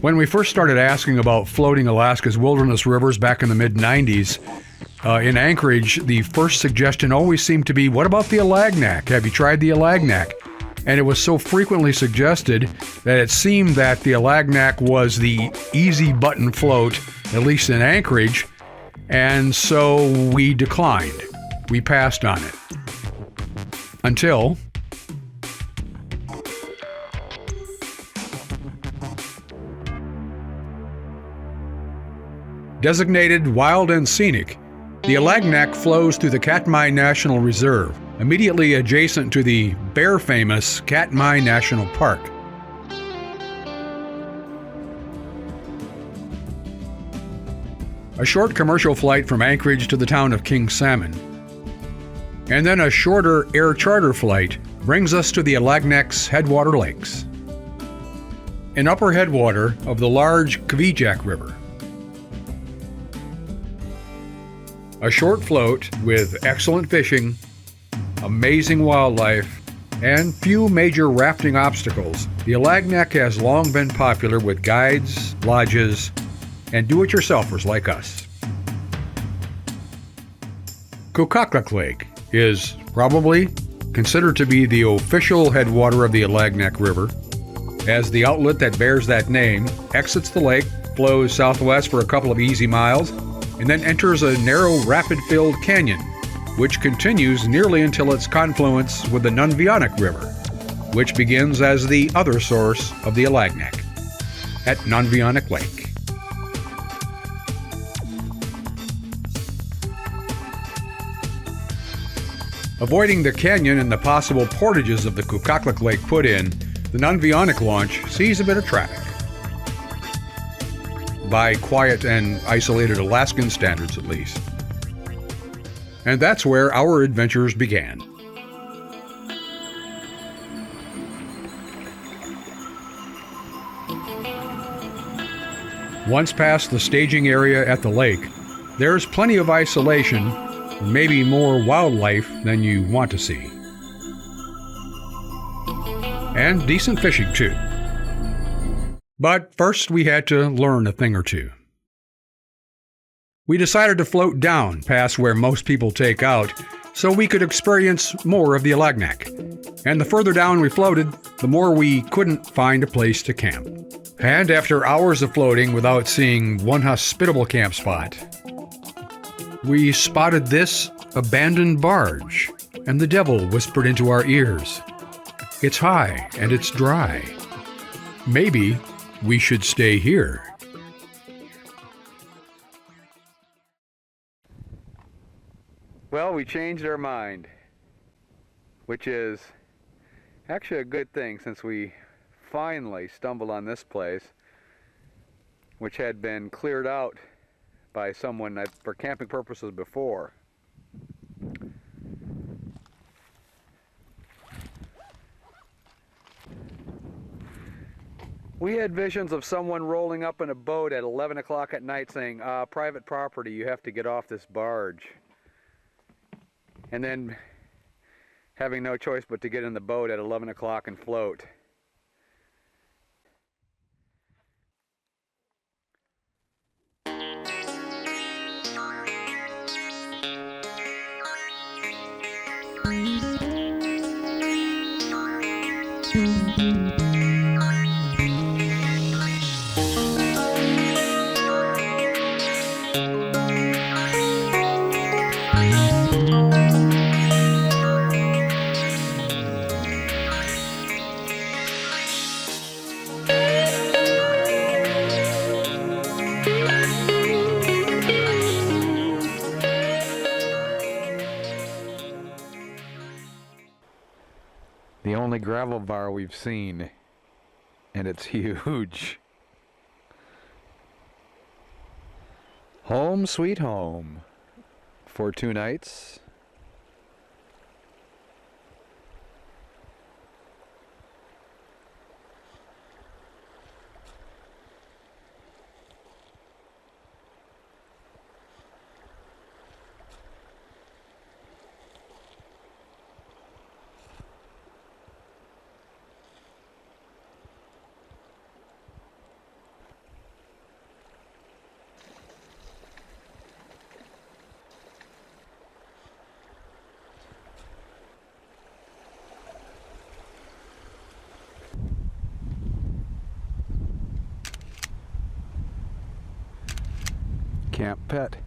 When we first started asking about floating Alaska's wilderness rivers back in the mid-90s, in Anchorage, the first suggestion always seemed to be, what about the Alagnak? Have you tried the Alagnak? And it was so frequently suggested that it seemed that the Alagnak was the easy button float, at least in Anchorage, and so we declined. We passed on it. Until designated wild and scenic, the Alagnak flows through the Katmai National Reserve, immediately adjacent to the bear-famous Katmai National Park. A short commercial flight from Anchorage to the town of King Salmon, and then a shorter air charter flight brings us to the Alagnak's headwater lakes, an upper headwater of the large Kvijak River. A short float with excellent fishing, amazing wildlife, and few major rafting obstacles, the Alagnak has long been popular with guides, lodges, and do-it-yourselfers like us. Alagnak Lake is probably considered to be the official headwater of the Alagnak River, as the outlet that bears that name exits the lake, flows southwest for a couple of easy miles, and then enters a narrow, rapid-filled canyon, which continues nearly until its confluence with the Nunvianek River, which begins as the other source of the Alagnak, at Nunvianek Lake. Avoiding the canyon and the possible portages of the Alagnak Lake put-in, the Nunvianek launch sees a bit of traffic. By quiet and isolated Alaskan standards, at least. And that's where our adventures began. Once past the staging area at the lake, there's plenty of isolation, maybe more wildlife than you want to see. And decent fishing, too. But first we had to learn a thing or two. We decided to float down past where most people take out so we could experience more of the Alagnak. And the further down we floated, the more we couldn't find a place to camp. And after hours of floating without seeing one hospitable camp spot, we spotted this abandoned barge, and the devil whispered into our ears, "It's high and it's dry. Maybe we should stay here." Well, we changed our mind, which is actually a good thing since we finally stumbled on this place, which had been cleared out by someone for camping purposes before. We had visions of someone rolling up in a boat at 11 o'clock at night saying, private property, you have to get off this barge. And then having no choice but to get in the boat at 11 o'clock and float. The only gravel bar we've seen, and it's huge. Home sweet home for 2 nights. Camp Pet